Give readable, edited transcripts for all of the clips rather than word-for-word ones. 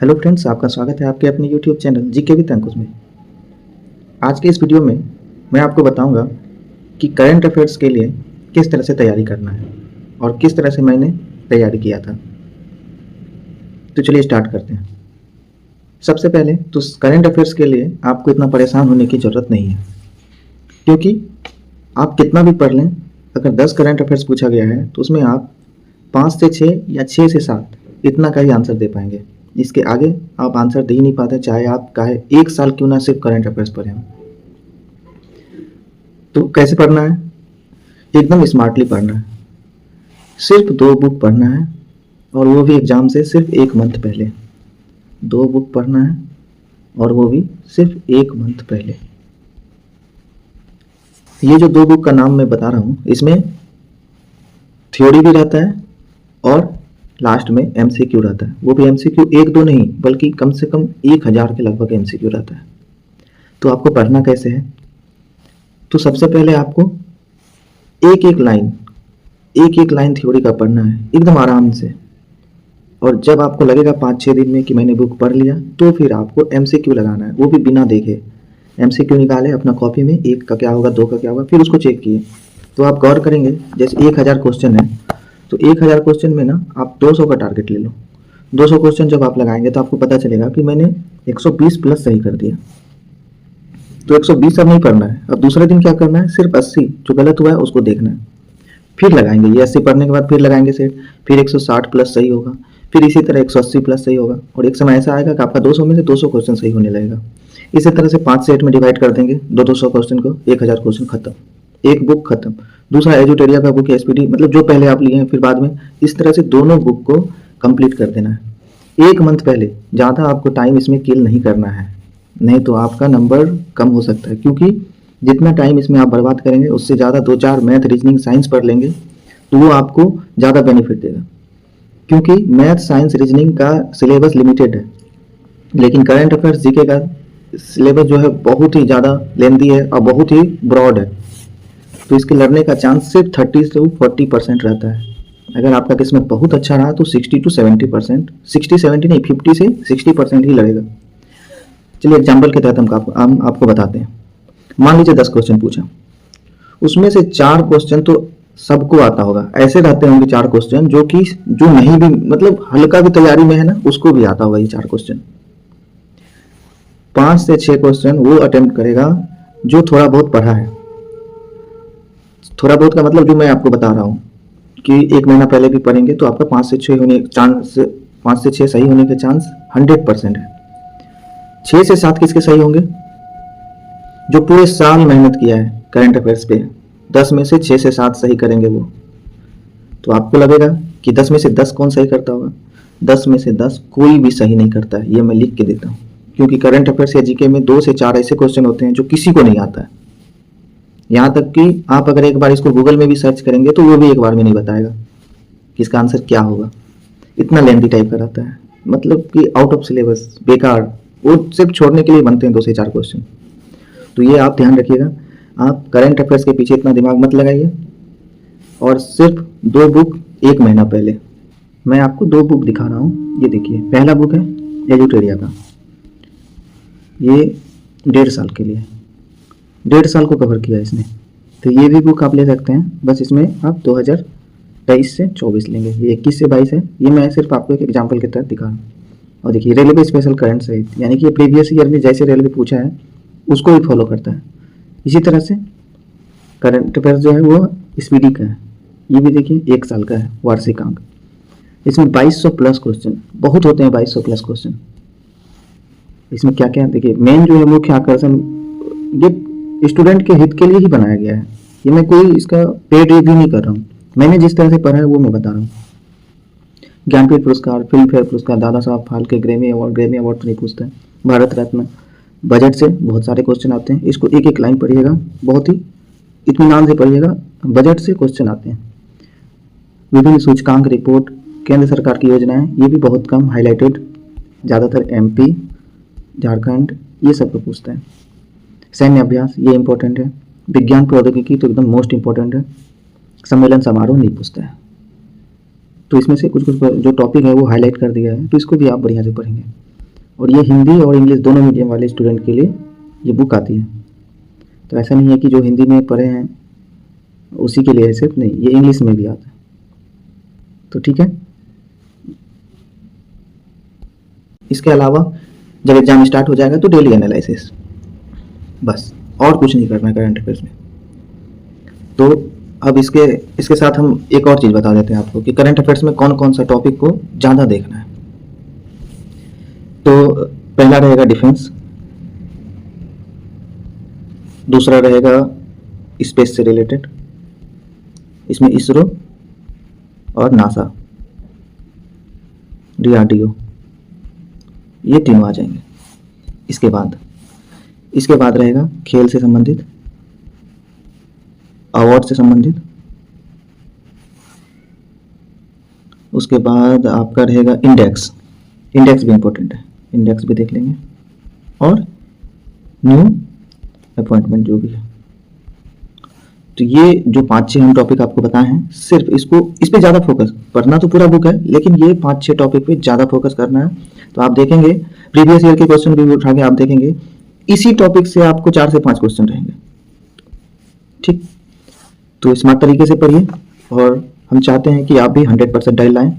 Hello friends, आपका स्वागत है आपके अपने यूट्यूब चैनल जीके विद अंकुश में। आज के इस वीडियो में मैं आपको बताऊंगा कि करंट अफेयर्स के लिए किस तरह से तैयारी करना है और किस तरह से मैंने तैयारी किया था। तो चलिए स्टार्ट करते हैं। सबसे पहले तो करंट अफेयर्स के लिए आपको इतना परेशान होने की ज़रूरत नहीं है, क्योंकि आप कितना भी पढ़ लें, अगर 10 करंट अफेयर्स पूछा गया है तो उसमें आप 5 से 6 या 6 से 7 इतना का ही आंसर दे पाएंगे। इसके आगे आप आंसर दे ही नहीं पाते, चाहे आप काहे 1 साल क्यों ना सिर्फ करंट अफेयर्स पढ़े हों। तो कैसे पढ़ना है? एकदम स्मार्टली पढ़ना है। सिर्फ 2 बुक पढ़ना है, और वो भी एग्जाम से सिर्फ 1 मंथ पहले। 2 बुक पढ़ना है और वो भी सिर्फ 1 मंथ पहले। ये जो 2 बुक का नाम मैं बता रहा हूँ, इसमें थ्योरी भी रहता है और लास्ट में एमसीक्यू रहता है। वो भी एमसीक्यू 1-2 नहीं, बल्कि कम से कम 1000 के लगभग एमसीक्यू रहता है। तो आपको पढ़ना कैसे है? तो सबसे पहले आपको एक एक लाइन थ्योरी का पढ़ना है, एकदम आराम से। और जब आपको लगेगा 5-6 दिन में कि मैंने बुक पढ़ लिया, तो फिर आपको एमसीक्यू लगाना है, वो भी बिना देखे। एमसीक्यू निकाले अपना कॉपी में, 1 का क्या होगा, 2 का क्या होगा, फिर उसको चेक किए। तो आप गौर करेंगे, जैसे 1000 क्वेश्चन है तो 1000 क्वेश्चन में ना आप 200 का टारगेट ले लो। 200 क्वेश्चन जब आप लगाएंगे तो आपको पता चलेगा कि मैंने 120 प्लस सही कर दिया। तो 120 अब नहीं पढ़ना है, अब दूसरे दिन क्या करना है, सिर्फ 80 जो गलत हुआ है उसको देखना है, फिर लगाएंगे। ये 80 पढ़ने के बाद फिर लगाएंगे सेट, फिर 160 प्लस सही होगा, फिर इसी तरह 180 प्लस सही होगा, और एक समय ऐसा आएगा कि आपका 200 में से 200 क्वेश्चन सही होने लगेगा। इसी तरह से 5 सेट में डिवाइड कर देंगे 200 क्वेश्चन को, 1000 क्वेश्चन खत्म, एक बुक खत्म। दूसरा एजुटेरिया का बुक है, एसपीडी, मतलब जो पहले आप लिए हैं फिर बाद में, इस तरह से दोनों बुक को कंप्लीट कर देना है 1 मंथ पहले। ज़्यादा आपको टाइम इसमें किल नहीं करना है, नहीं तो आपका नंबर कम हो सकता है। क्योंकि जितना टाइम इसमें आप बर्बाद करेंगे, उससे ज़्यादा 2-4 मैथ, रीजनिंग, साइंस पढ़ लेंगे तो वो आपको ज़्यादा बेनिफिट देगा। क्योंकि मैथ, साइंस, रीजनिंग का सिलेबस लिमिटेड है, लेकिन करंट अफेयर्स जीके का सिलेबस जो है बहुत ही ज़्यादा लेंदी है और बहुत ही ब्रॉड है। तो इसके लड़ने का चांस सिर्फ 30 से 40% रहता है। अगर आपका किस्मत बहुत अच्छा रहा तो 60 to 70%, 60-70 नहीं, 50 से 60% ही लड़ेगा। चलिए एग्जाम्पल के तहत हम आपको बताते हैं। मान लीजिए 10 क्वेश्चन पूछा, उसमें से 4 क्वेश्चन तो सबको आता होगा। ऐसे रहते होंगे 4 क्वेश्चन जो नहीं भी, मतलब हल्का भी तैयारी में है ना, उसको भी आता होगा ये 4 क्वेश्चन। 5 से 6 क्वेश्चन वो अटेम्प्ट करेगा जो थोड़ा बहुत पढ़ा है। थोड़ा बहुत का मतलब जो मैं आपको बता रहा हूँ कि 1 महीना पहले भी पढ़ेंगे तो आपका 5 से 6 सही होने के चांस 100% है। 6 से 7 किसके सही होंगे? जो पूरे साल मेहनत किया है करंट अफेयर्स पे, 10 में से 6 से 7 सही करेंगे वो। तो आपको लगेगा कि 10 में से 10 कौन सही करता होगा? 10 में से 10 कोई भी सही नहीं करता है, ये मैं लिख के देता हूँ। क्योंकि करंट अफेयर्स या जीके में 2 से 4 ऐसे क्वेश्चन होते हैं जो किसी को नहीं आता है। यहाँ तक कि आप अगर एक बार इसको गूगल में भी सर्च करेंगे तो वो भी एक बार में नहीं बताएगा कि इसका आंसर क्या होगा। इतना लेंथी टाइप का रहता है, मतलब कि आउट ऑफ सिलेबस, बेकार। वो सिर्फ छोड़ने के लिए बनते हैं 2 से 4 क्वेश्चन। तो ये आप ध्यान रखिएगा, आप करंट अफेयर्स के पीछे इतना दिमाग मत लगाइए। और सिर्फ 2 बुक 1 महीना पहले। मैं आपको 2 बुक दिखा रहा हूँ, ये देखिए। पहला बुक है एजुटेरिया का, ये 1.5 साल के लिए, 1.5 साल को कवर किया इसने। तो ये भी बुक आप ले सकते हैं, बस इसमें आप 2023 से 24 लेंगे। ये 21 से 22 है, ये मैं सिर्फ आपको एक एग्जांपल के तहत दिखा रहा हूँ। और देखिए रेलवे स्पेशल करंट सहित, यानी कि प्रीवियस ईयर में जैसे रेलवे पूछा है उसको भी फॉलो करता है। इसी तरह से करंट अफेयर जो है वो स्पीडी का है, ये भी देखिए 1 साल का है, वार्षिक अंक। इसमें 2200 प्लस क्वेश्चन, बहुत होते हैं 2200 प्लस क्वेश्चन। इसमें क्या क्या देखिए, मेन जो है मुख्य आकर्षण, ये स्टूडेंट के हित के लिए ही बनाया गया है। ये मैं कोई इसका पेड रिव्यू नहीं कर रहा हूँ, मैंने जिस तरह से पढ़ा है वो मैं बता रहा हूँ। ज्ञानपीठ पुरस्कार, फिल्म फेयर पुरस्कार, दादा साहब फाल्के, ग्रेमी अवार्ड तो नहीं पूछता है, भारत रत्न। बजट से बहुत सारे क्वेश्चन आते हैं, इसको एक एक लाइन पढ़िएगा, बहुत ही इत्मीनान से पढ़िएगा। बजट से क्वेश्चन आते हैं। विभिन्न सूचकांक रिपोर्ट, केंद्र सरकार की योजनाएं, ये भी बहुत कम हाईलाइटेड, ज़्यादातर एमपी, झारखंड, ये सब को पूछते हैं। सैन्य अभ्यास, ये इंपॉर्टेंट है। विज्ञान प्रौद्योगिकी तो एकदम मोस्ट इंपॉर्टेंट है। सम्मेलन समारोह नहीं पूछता है। तो इसमें से कुछ कुछ जो टॉपिक है वो हाईलाइट कर दिया है, तो इसको भी आप बढ़िया से पढ़ेंगे। और ये हिंदी और इंग्लिश दोनों मीडियम वाले स्टूडेंट के लिए ये बुक आती है। तो ऐसा नहीं है कि जो हिंदी में पढ़े हैं उसी के लिए है सिर्फ, नहीं, ये इंग्लिश में भी आता है। तो ठीक है, इसके अलावा जब एग्जाम स्टार्ट हो जाएगा तो डेली एनालिसिस, बस, और कुछ नहीं करना है करंट अफेयर्स में। तो अब इसके साथ हम एक और चीज़ बता देते हैं आपको कि करंट अफेयर्स में कौन कौन सा टॉपिक को ज़्यादा देखना है। तो पहला रहेगा डिफेंस, दूसरा रहेगा स्पेस से रिलेटेड, इसमें इसरो और नासा, DRDO, ये तीनों आ जाएंगे। इसके बाद रहेगा खेल से संबंधित, अवार्ड से संबंधित, उसके बाद आपका रहेगा इंडेक्स भी इम्पोर्टेंट है, इंडेक्स भी देख लेंगे, और न्यू अपॉइंटमेंट जो भी है। तो ये जो 5-6 हम टॉपिक आपको बताए हैं, सिर्फ इस पे ज़्यादा फोकस, पढ़ना तो पूरा बुक है लेकिन ये 5-6 टॉपिक पे ज़्यादा फोकस करना है। तो आप देखेंगे प्रीवियस ईयर के क्वेश्चन भी उठा के आप देखेंगे, इसी टॉपिक से आपको 4 से 5 क्वेश्चन रहेंगे। ठीक, तो स्मार्ट तरीके से पढ़िए, और हम चाहते हैं कि आप भी 100 परसेंटाइल लाएँ,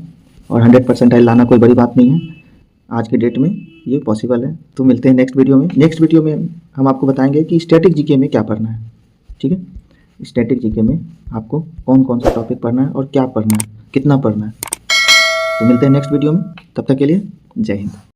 और 100 परसेंटाइल लाना कोई बड़ी बात नहीं है, आज के डेट में ये पॉसिबल है। तो मिलते हैं नेक्स्ट वीडियो में हम आपको बताएंगे कि स्टैटिक जीके में क्या पढ़ना है। ठीक है, स्टैटिक जीके में आपको कौन कौन सा टॉपिक पढ़ना है और क्या पढ़ना है, कितना पढ़ना है। तो मिलते हैं नेक्स्ट वीडियो में, तब तक के लिए जय हिंद।